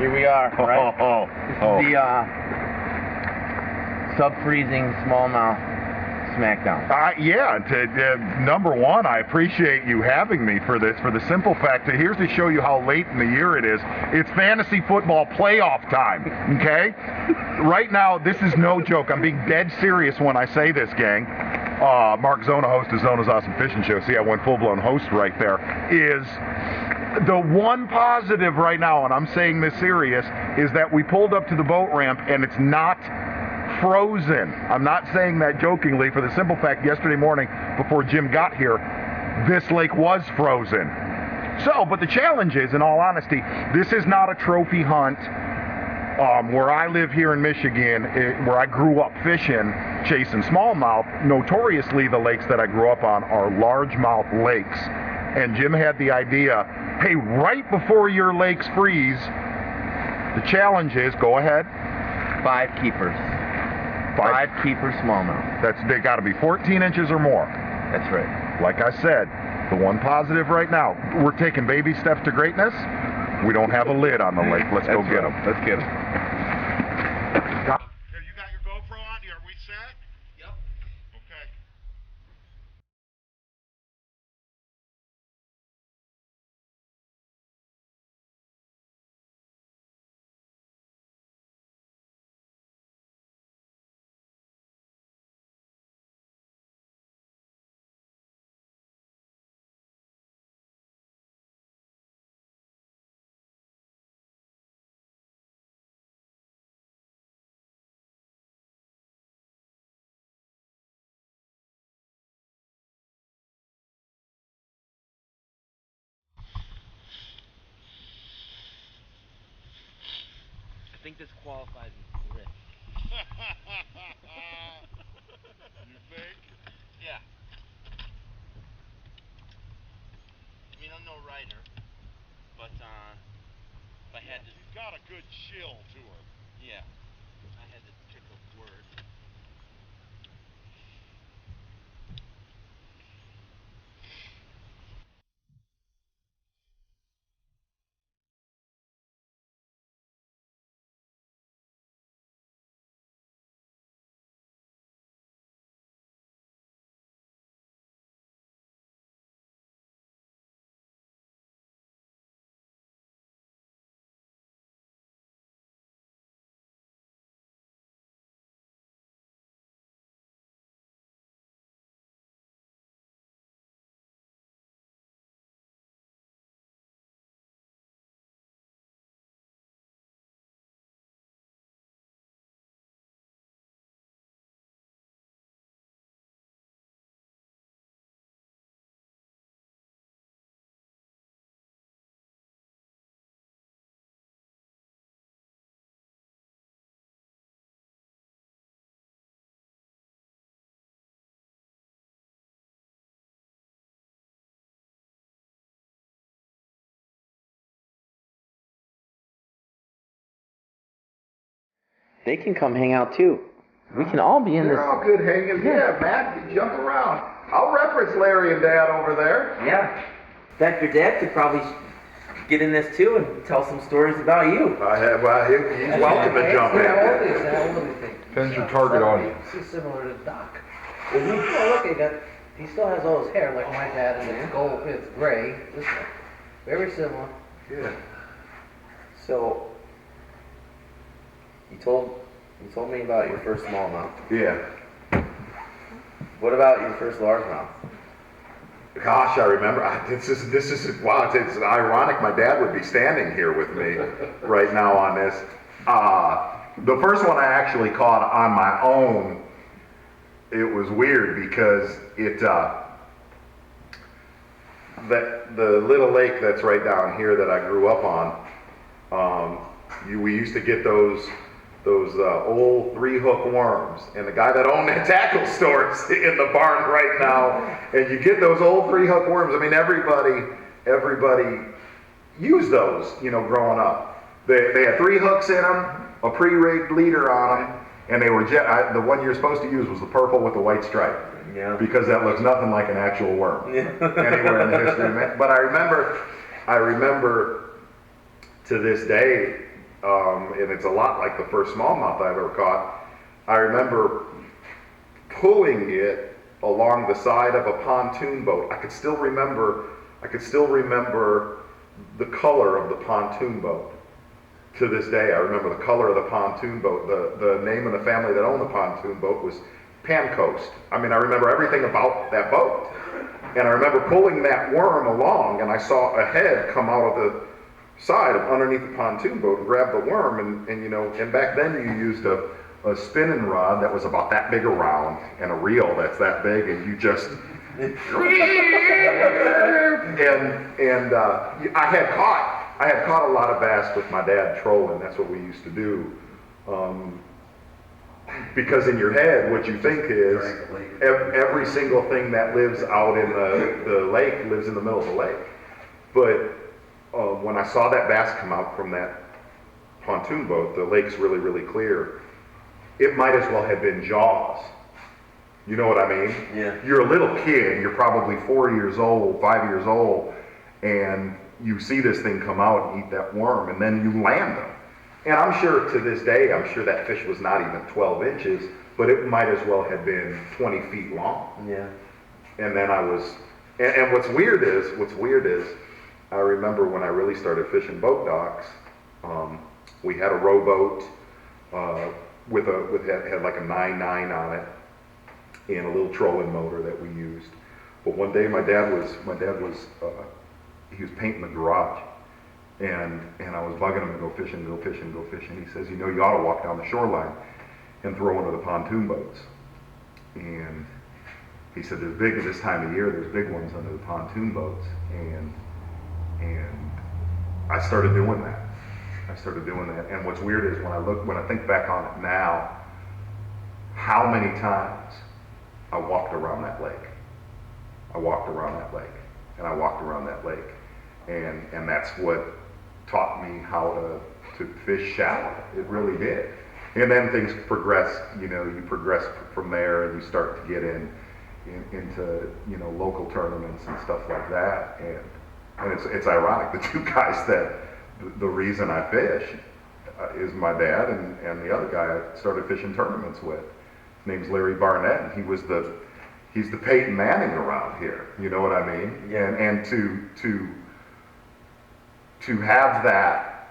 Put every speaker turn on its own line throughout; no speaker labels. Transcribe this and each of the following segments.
Here we are, right?
Oh.
The sub-freezing smallmouth smackdown.
Yeah, number one, I appreciate you having me for this, for the simple fact that here's to show you how late in the year it is. It's fantasy football playoff time, okay? Right now, this is no joke. I'm being dead serious when I say this, gang. Mark Zona, host of Zona's Awesome Fishing Show. See, I went full-blown host right there. Is the one positive right now, and I'm saying this serious, is that we pulled up to the boat ramp and it's not frozen. I'm not saying that jokingly, for the simple fact yesterday morning before Jim got here, this lake was frozen. So, but the challenge is, in all honesty, this is not a trophy hunt. Where I live here in Michigan, where I grew up fishing, chasing smallmouth, notoriously the lakes that I grew up on are largemouth lakes. And Jim had the idea, hey, right before your lakes freeze, the challenge is, go ahead.
5 keepers. 5 keeper smallmouth.
They gotta be 14 inches or more.
That's right.
Like I said, the one positive right now, we're taking baby steps to greatness. We don't have a lid on the lake. Let's go get them.
Let's get them.
Have you got your GoPro on? Are we set?
Yep.
Okay.
I think this qualifies as grip.
You think?
Yeah. I mean, I'm no writer, but if I had to...
She's got a good chill to her.
Yeah. If I had to pick a word. They can come hang out too. We can all be in this.
They're all good hanging. Yeah, Matt, jump around. I'll reference Larry and Dad over there.
Yeah. In fact, your dad could probably get in this too and tell some stories about you.
He's welcome to jump in.
How old is he?
Depends your target audience.
He's similar to Doc. Oh, look, he still has all his hair like my dad, and it's gold, it's gray. This one. Very similar.
Yeah.
So, you told me about your first smallmouth.
Yeah.
What about your first largemouth?
Gosh, I remember. This is wow. It's ironic. My dad would be standing here with me right now on this. The first one I actually caught on my own. It was weird because the little lake that's right down here that I grew up on. We used to get those old 3-hook worms, and the guy that owned that tackle store is in the barn right now, and you get those old 3-hook worms. I mean, everybody used those, growing up. They had 3 hooks in them, a pre-rigged leader on them, and they were the one you're supposed to use was the purple with the white stripe.
Yeah.
Because that looks nothing like an actual worm anywhere in the history of man. But I remember to this day, and it's a lot like the first smallmouth I've ever caught. I remember pulling it along the side of a pontoon boat. I could still remember the color of the pontoon boat. To this day, I remember the color of the pontoon boat. The name of the family that owned the pontoon boat was Pancoast. I mean, I remember everything about that boat. And I remember pulling that worm along, and I saw a head come out of the side of underneath the pontoon boat and grab the worm. And you know, and back then you used a spinning rod that was about that big around and a reel that's that big, and you just and I had caught a lot of bass with my dad trolling. That's what we used to do. Because in your head, what you think is every single thing that lives out in the lake lives in the middle of the lake. But when I saw that bass come out from that pontoon boat, the lake's really, really clear. It might as well have been Jaws. You know what I mean?
Yeah.
You're a little kid, you're probably 4 years old, 5 years old, and you see this thing come out and eat that worm, and then you land them. And I'm sure to this day, I'm sure that fish was not even 12 inches, but it might as well have been 20 feet long.
Yeah.
And then and what's weird is, I remember when I really started fishing boat docks, we had a rowboat had like a 9.9 on it and a little trolling motor that we used. But one day my dad was he was painting the garage, and I was bugging him to go fishing. He says, you know, you ought to walk down the shoreline and throw into the pontoon boats. And he said, there's big at this time of year, there's big ones under the pontoon boats. And I started doing that. And what's weird is when I think back on it now, how many times I walked around that lake. And that's what taught me how to fish shallow. It really did. And then things progress, you know, you progress from there and you start to get into, you know, local tournaments and stuff like that. And it's ironic, the two guys that, the reason I fish is my dad and the other guy I started fishing tournaments with. His name's Larry Barnett, and he's the Peyton Manning around here, you know what I mean?
Yeah.
And to have that,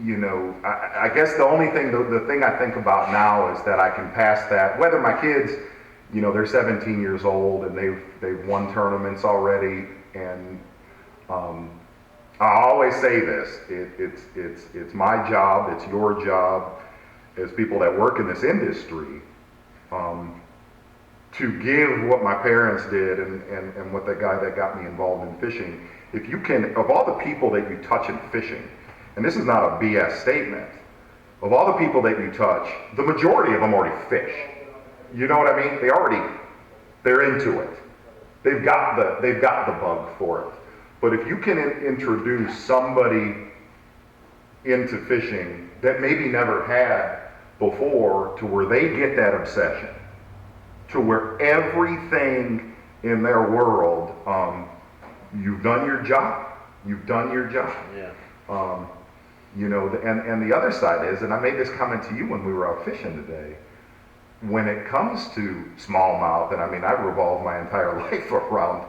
you know, I guess the only thing, the thing I think about now is that I can pass that, whether my kids, you know, they're 17 years old and they've won tournaments already, and I always say this, it's my job, it's your job as people that work in this industry, to give what my parents did and what that guy that got me involved in fishing. If you can, of all the people that you touch in fishing, and this is not a BS statement, of all the people that you touch, the majority of them already fish. You know what I mean? They're into it. They've got the bug for it. But if you can introduce somebody into fishing that maybe never had before, to where they get that obsession, to where everything in their world, you've done your job.
Yeah.
You know, and the other side is, and I made this comment to you when we were out fishing today, when it comes to smallmouth, and I mean, I've revolved my entire life around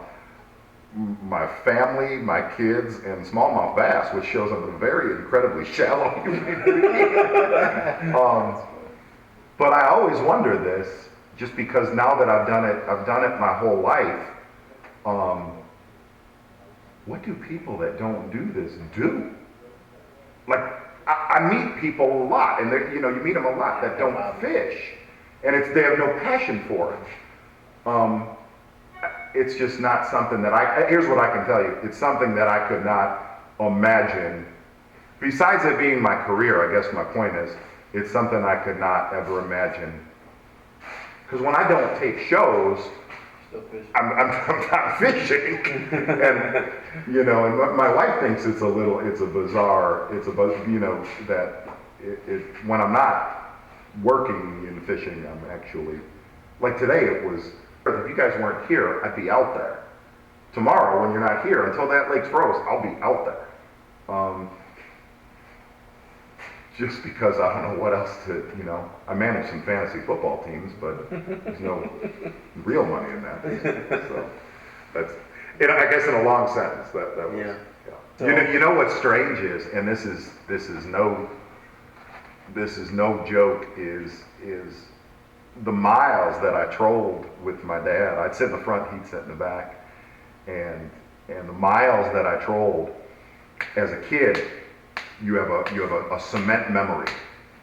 my family, my kids, and smallmouth bass, which shows I'm a very incredibly shallow human being. But I always wonder this, just because now that I've done it my whole life, what do people that don't do this do? Like, I meet people a lot, and you know, you meet them a lot that don't fish, and they have no passion for it. It's just not something that here's what I can tell you, it's something that I could not imagine. Besides it being my career, I guess my point is, it's something I could not ever imagine. Because when I don't take shows, I'm not fishing, and you know, and my wife thinks it's bizarre, you know, that when I'm not working in fishing, I'm actually, like today it was, if you guys weren't here, I'd be out there. Tomorrow, when you're not here, until that lake's froze, I'll be out there. just because I don't know what else to, I manage some fantasy football teams, but there's no real money in that. So that's, I guess in a long sentence, that was,
Yeah.
So, you know what's strange is, and this is no joke, is the miles that I trolled with my dad. I'd sit in the front, he'd sit in the back, and the miles that I trolled as a kid, you have a cement memory.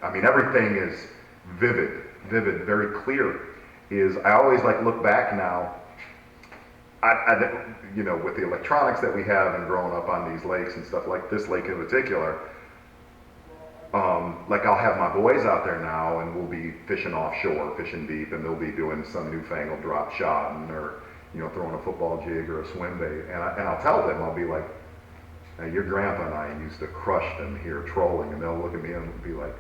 I mean, everything is vivid, very clear. I always look back now. With the electronics that we have and growing up on these lakes and stuff, like this lake in particular, I'll have my boys out there now and we'll be fishing offshore, fishing deep, and they'll be doing some newfangled drop shot or, throwing a football jig or a swim bait. And I'll tell them, I'll be like, now, your grandpa and I used to crush them here trolling, and they'll look at me and be like,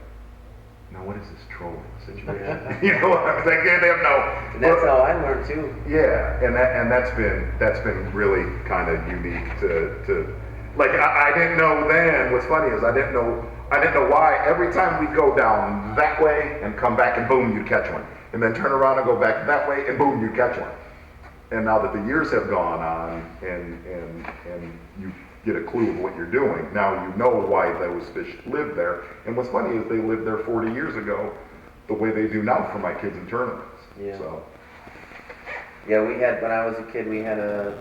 now what is this trolling situation?
Yeah.
They have no.
And that's how I learned too.
Yeah, and that's been really kind of unique to I didn't know then. What's funny is I didn't know why every time we go down that way and come back and boom, you'd catch one, and then turn around and go back that way and boom, you'd catch one. And now that the years have gone on and you get a clue of what you're doing, now you know why those fish live there. And what's funny is they lived there 40 years ago the way they do now for my kids in tournaments.
Yeah.
So.
Yeah, when I was a kid, we had a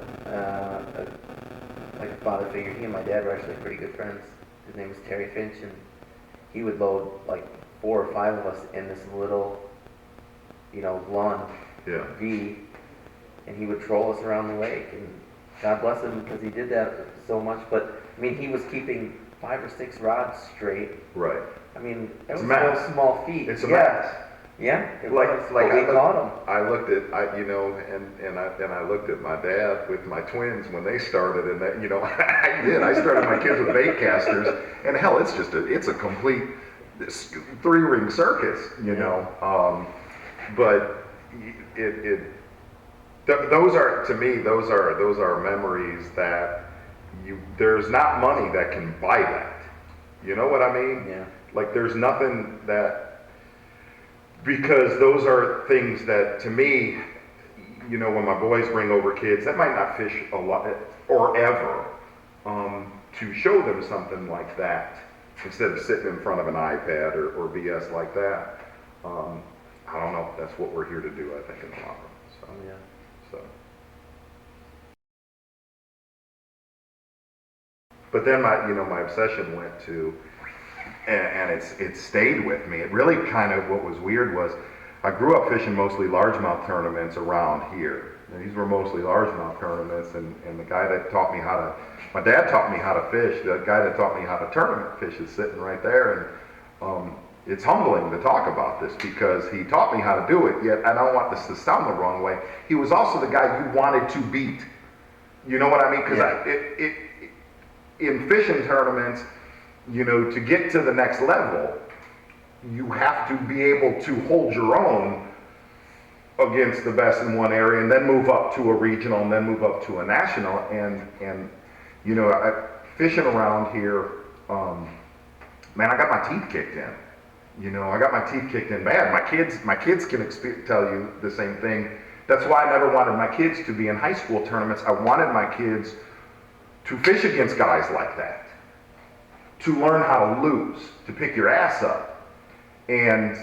father figure. He and my dad were actually pretty good friends. His name was Terry Finch, and he would load 4 or 5 of us in this little, blonde V, and he would troll us around the lake. And God bless him because he did that so much. But I mean, he was keeping 5 or 6 rods straight.
Right.
I mean, that was
no
small feet.
It's a mess.
Yeah,
we
caught him.
I looked at I looked at my dad with my twins when they started, and that I started my kids with bait casters, and hell, it's a complete 3-ring circus, but those are, to me, those are memories that there's not money that can buy that. You know what I mean?
Yeah.
There's nothing that. Because those are things that, to me, when my boys bring over kids that might not fish a lot or ever, to show them something like that instead of sitting in front of an iPad or BS like that. I don't know. That's what we're here to do, I think, in the long run. So,
yeah.
So. But then my obsession went to. And it stayed with me. It really kind of, what was weird was, I grew up fishing mostly largemouth tournaments around here. And these were mostly largemouth tournaments, and the guy that taught me my dad taught me how to fish. The guy that taught me how to tournament fish is sitting right there, and it's humbling to talk about this because he taught me how to do it, yet I don't want this to sound the wrong way. He was also the guy you wanted to beat. You know what I mean? Because in fishing tournaments, to get to the next level, you have to be able to hold your own against the best in one area and then move up to a regional and then move up to a national. And fishing around here, man, I got my teeth kicked in. I got my teeth kicked in bad. My kids can tell you the same thing. That's why I never wanted my kids to be in high school tournaments. I wanted my kids to fish against guys like that, to learn how to lose, to pick your ass up. And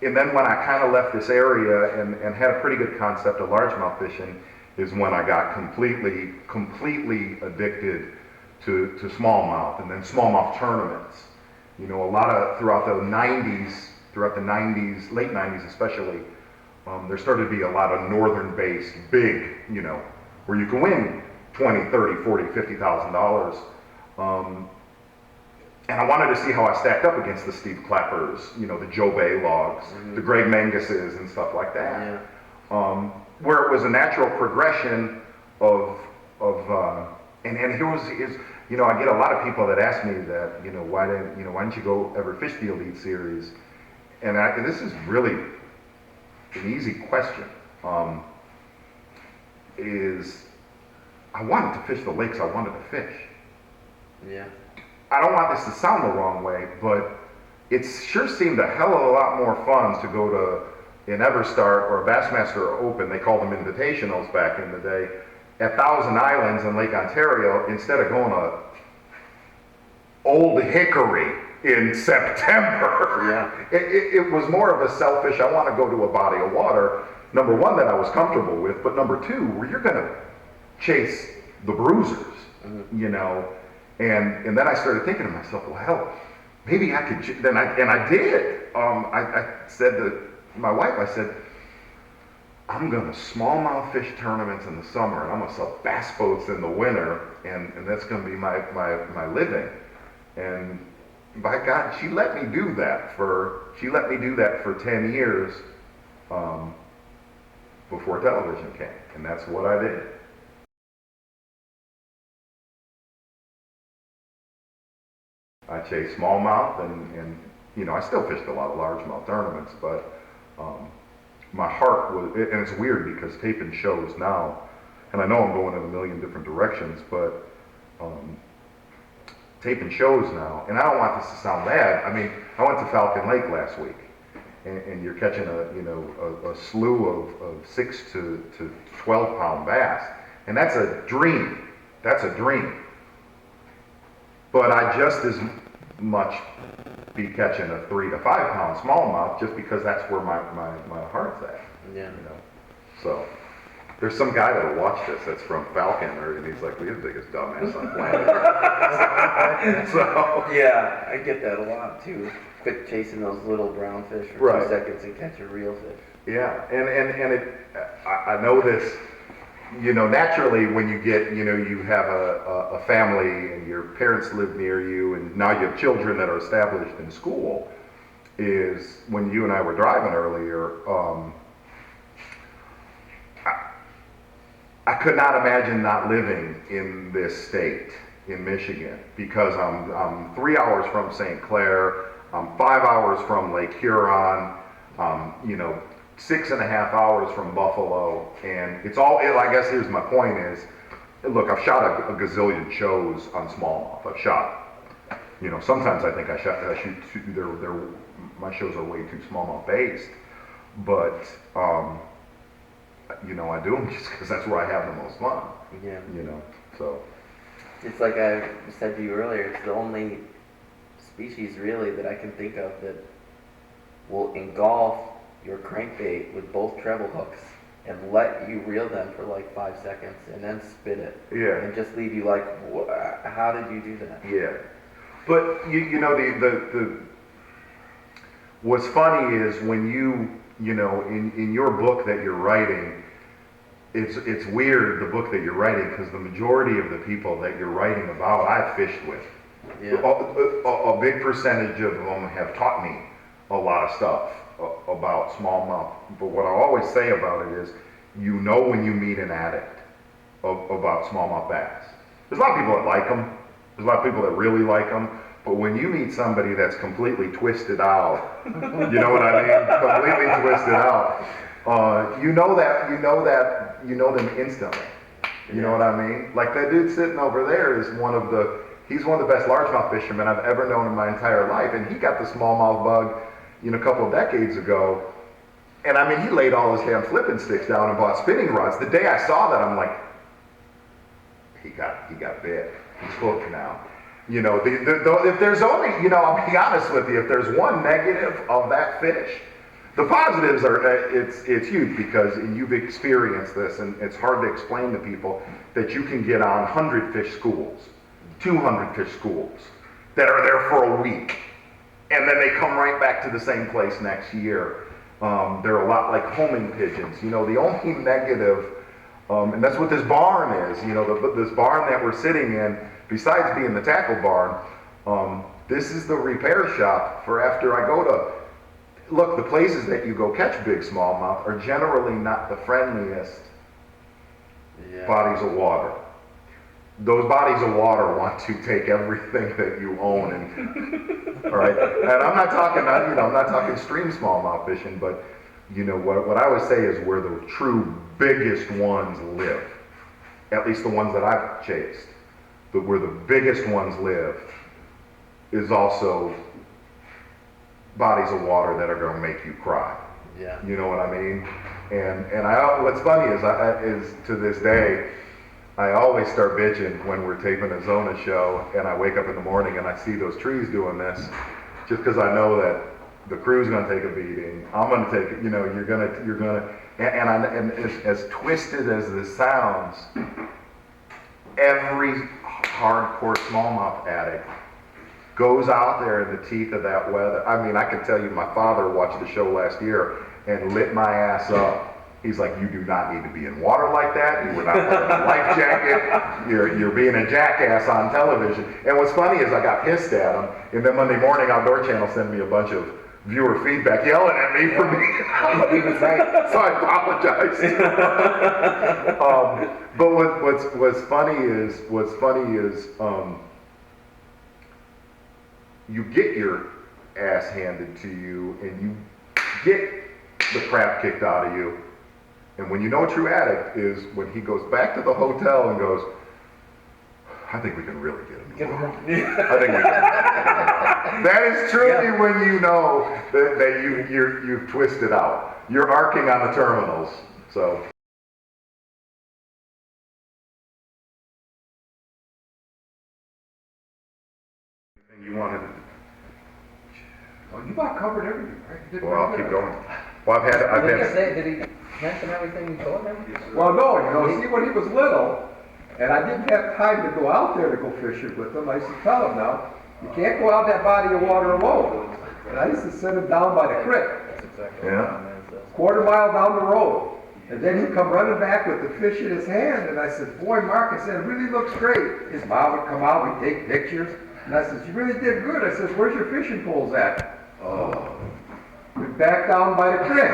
then when I kind of left this area and had a pretty good concept of largemouth fishing is when I got completely addicted to smallmouth, and then smallmouth tournaments. A lot of, throughout the 90s, late 90s especially, there started to be a lot of northern-based big, where you can win $20, $30, $40, $50,000. And I wanted to see how I stacked up against the Steve Clappers, the Joe Bay logs, the Greg Manguses and stuff like that. Yeah. Where it was a natural progression of and here is I get a lot of people that ask me that, why didn't you go ever fish the Elite Series? And this is really an easy question. Is I wanted to fish the lakes I wanted to fish.
Yeah.
I don't want this to sound the wrong way, but it sure seemed a hell of a lot more fun to go to an Everstart or a Bassmaster Open, they called them invitationals back in the day, at Thousand Islands in Lake Ontario, instead of going to Old Hickory in September.
Yeah.
It was more of a selfish, I want to go to a body of water, number one, that I was comfortable with, but number two, where you're going to chase the bruisers, you know. And then I started thinking to myself, well, hell, maybe I could, and I did. I said to my wife, I said, I'm going to smallmouth fish tournaments in the summer, and I'm going to sell bass boats in the winter, and that's going to be my living. And by God, she let me do that for 10 years before television came, and that's what I did. I chased smallmouth, and you know, I still fished a lot of largemouth tournaments, but my heart was, and it's weird because taping shows now, and I know I'm going in a million different directions, but taping shows now, and I don't want this to sound bad. I mean, I went to Falcon Lake last week, and you're catching a slew of 6 to 12 pound bass, and that's a dream. That's a dream. But I just as much be catching a 3 to 5 pound smallmouth just because that's where my heart's at.
Yeah.
You know. So there's some guy that'll watch this that's from Falcon, and he's like, "We're the biggest dumbass on planet." So
yeah, I get that a lot too. Quit chasing those little brown fish for
right.
2 seconds and catch a real fish.
Yeah, and I know this. You know, naturally, when you get, you know, you have a family and your parents live near you, and now you have children that are established in school, is when you and I were driving earlier, I could not imagine not living in this state, in Michigan, because I'm 3 hours from St. Clair, I'm 5 hours from Lake Huron, you know, 6.5 hours from Buffalo, and it's all, I guess here's my point is, look, I've shot a gazillion shows on smallmouth. I've shot, you know, sometimes I think I shoot, my shows are way too smallmouth based, but, you know, I do them just because that's where I have the most fun.
Yeah.
You know, so.
It's like I said to you earlier, it's the only species really that I can think of that will engulf your crankbait with both treble hooks and let you reel them for like 5 seconds and then spit it.
Yeah.
And just leave you like, how did you do that?
Yeah. But you know, the what's funny is when you know, in your book that you're writing, it's weird, the book that you're writing, because the majority of the people that you're writing about I've fished with.
Yeah.
A big percentage of them have taught me a lot of stuff about smallmouth, but what I always say about it is, you know when you meet an addict about smallmouth bass. There's a lot of people that like them, there's a lot of people that really like them, but when you meet somebody that's completely twisted out, you know what I mean, completely twisted out, you know them instantly. You know what I mean? Like that dude sitting over there is he's one of the best largemouth fishermen I've ever known in my entire life, and he got the smallmouth bug, you know, a couple of decades ago, and I mean, he laid all his damn flipping sticks down and bought spinning rods. The day I saw that, I'm like, he got bit. He's hooked now. You know, if there's only, you know, I'll be honest with you, if there's one negative of that fish, the positives are, it's huge because you've experienced this, and it's hard to explain to people that you can get on 100 fish schools, 200 fish schools that are there for a week. And then they come right back to the same place next year. They're a lot like homing pigeons. You know, the only negative, and that's what this barn is, you know, this barn that we're sitting in, besides being the tackle barn, this is the repair shop for after I go to, look, the places that you go catch big smallmouth are generally not the friendliest bodies of water. Those bodies of water want to take everything that you own, and all right. And I'm not talking stream smallmouth fishing, but you know what I always say is where the true biggest ones live. At least the ones that I've chased, where the biggest ones live, is also bodies of water that are going to make you cry.
Yeah.
You know what I mean? And what's funny is is to this day, I always start bitching when we're taping a Zona show, and I wake up in the morning and I see those trees doing this, just because I know that the crew's going to take a beating. I'm going to take it. You know, you're gonna, and as twisted as this sounds, every hardcore smallmouth addict goes out there in the teeth of that weather. I mean, I can tell you, my father watched the show last year and lit my ass up. He's like, you do not need to be in water like that. You were not wearing a life jacket. You're being a jackass on television. And what's funny is I got pissed at him, and then Monday morning Outdoor Channel sent me a bunch of viewer feedback yelling at me for being
He was right.
so I apologized. But what's funny is you get your ass handed to you, and you get the crap kicked out of you. And when you know a true addict is when he goes back to the hotel and goes, I think we can really get him. I think we can. That is truly when you know that you've twisted out. You're arcing on the terminals. So. You wanted to.
Well, you about covered everything, right? You did
Well, I'll
pretty
keep
good.
going. Well,
Did he mention everything you told him?
Well, no, you know, see, when he was little, and I didn't have time to go out there to go fishing with him, I used to tell him now, you can't go out that body of water alone. And I used to send him down by the creek,
That's exactly
Yeah.
quarter mile down the road. And then he'd come running back with the fish in his hand, and I said, boy, Mark, I said, it really looks great. His mom would come out, we'd take pictures, and I said, you really did good. I said, where's your fishing poles at? Oh, we're back down by the creek.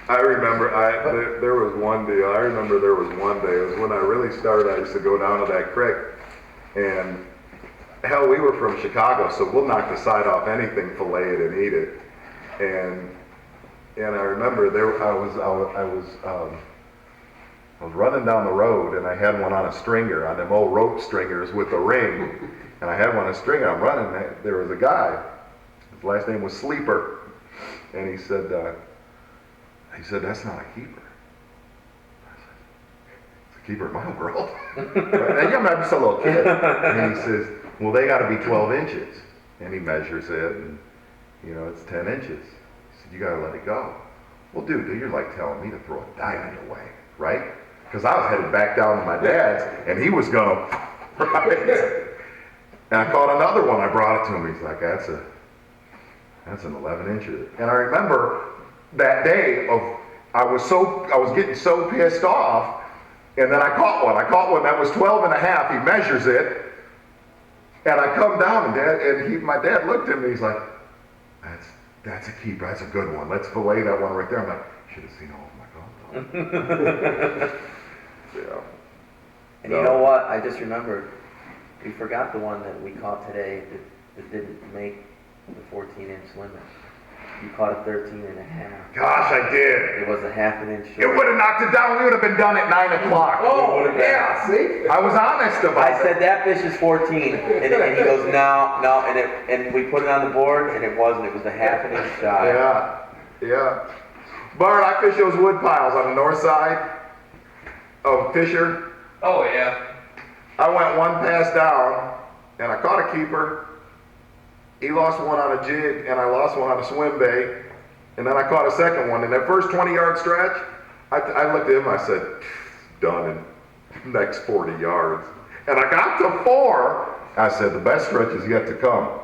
I remember there was one deal. I remember there was one day. It was when I really started. I used to go down to that creek, and hell, we were from Chicago, so we'll knock the side off anything, fillet it, and eat it. And I remember I was running down the road, and I had one on a stringer, on them old rope stringers with a ring, and I had one on a stringer. I'm running. There was a guy. His last name was Sleeper, and he said, that's not a keeper. I said, it's a keeper in my world. And I'm just a little kid. And he says, well, they got to be 12 inches. And he measures it, and, you know, it's 10 inches. He said, you got to let it go. Well, dude, you're like telling me to throw a diamond away, right? Because I was headed back down to my dad's, and he was going to, right? And I caught another one. I brought it to him. He's like, that's an 11 incher. And I remember that day I was getting so pissed off, and then I caught one. I caught one that was 12 and a half. He measures it, and I come down, and my dad looked at me. He's like, that's a keeper. That's a good one. Let's fillet that one right there. I'm like, you should have seen all of my GoPro. Yeah.
And you know what? I just remembered. We forgot the one that we caught today that didn't make the 14-inch limit. You caught a 13 and a half.
Gosh, I did.
It was a half an inch
It
short.
would have knocked it down. We would have been done at 9 o'clock.
Oh, yeah, see?
I was honest about
I said that fish is 14, and he goes no, and we put it on the board, and it wasn't. It was a half an inch shy.
Yeah. Bart, I fish those wood piles on the north side of Fisher.
Oh, yeah.
I went one pass down, and I caught a keeper. He lost one on a jig, and I lost one on a swim bait. And then I caught a second one. In that first 20-yard stretch, I looked at him, I said, done in the next 40 yards. And I got to 4. I said, the best stretch is yet to come.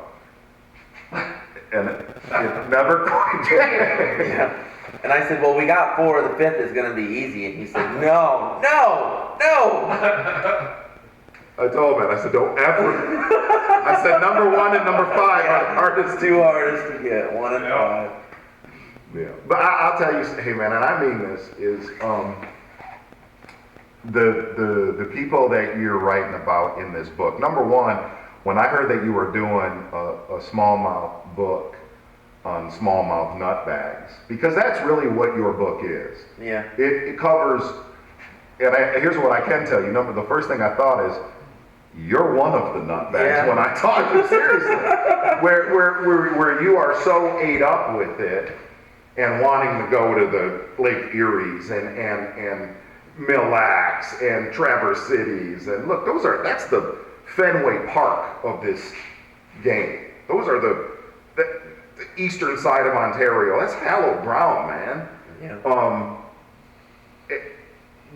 And it never quite did.
Yeah. And I said, well, we got 4. The 5th is going to be easy. And he said, no.
I told him, I said, don't ever. I said, number 1 and number 5 are the hardest.
2 hardest to get, 1 and 5.
Yeah. But I'll tell you, hey man, and I mean this, is the people that you're writing about in this book. Number 1, when I heard that you were doing a smallmouth book on smallmouth nut bags, because that's really what your book is.
Yeah.
It covers here's what I can tell you. The first thing I thought is, you're one of the nutbags
Yeah.
when I talk to you, seriously. where you are so ate up with it and wanting to go to the Lake Erie's and Mille Lacs and Traverse Cities. And look, that's the Fenway Park of this game. Those are the eastern side of Ontario. That's hallowed ground, man.
Yeah.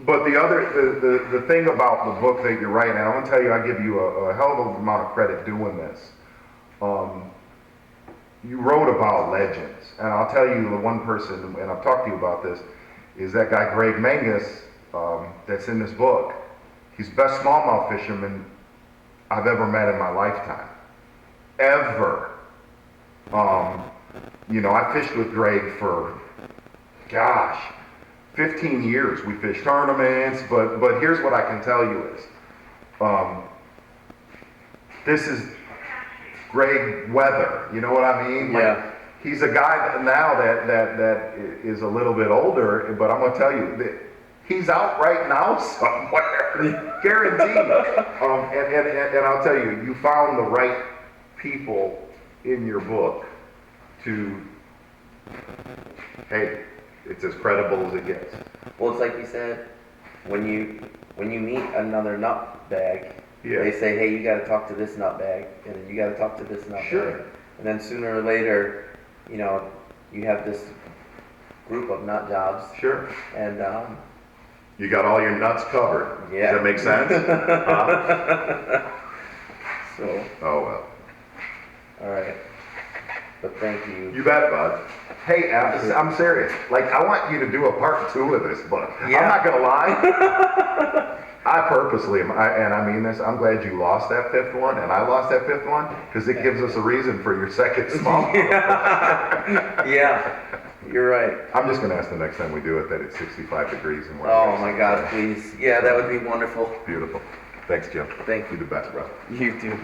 But the thing about the book that you're writing, and I'm gonna tell you, I give you a hell of a amount of credit doing this. You wrote about legends, and I'll tell you the one person, and I've talked to you about this, is that guy Greg Menges that's in this book. He's the best smallmouth fisherman I've ever met in my lifetime, ever. I fished with Greg for, 15 years. We fished tournaments, but here's what I can tell you is, this is Greg Weather. You know what I mean?
Yeah.
He's a guy now that is a little bit older, but I'm gonna tell you that he's out right now somewhere, guaranteed. And I'll tell you, you found the right people in your book to, hey, it's as credible as it gets.
Well, it's like you said, when you meet another nutbag, they say, hey, you got to talk to this nutbag, and then you got to talk to this nutbag.
Sure.
And then sooner or later, you have this group of nut jobs.
Sure.
And
You got all your nuts covered.
Yeah.
Does that make sense?
So,
Oh, well.
all right. But thank you.
You bet, bud. Hey, I'm serious. Like, I want you to do a part 2 of this book.
Yeah.
I'm not gonna lie. I purposely, and I mean this, I'm glad you lost that 5th one, and I lost that 5th one, because it gives us a reason for your second small.
Yeah, you're right.
I'm just gonna ask the next time we do it that it's 65 degrees and we're.
Oh my God, please. Yeah, that would be wonderful.
Beautiful. Thanks, Jim.
Thank
You
you.
the best, brother.
You too.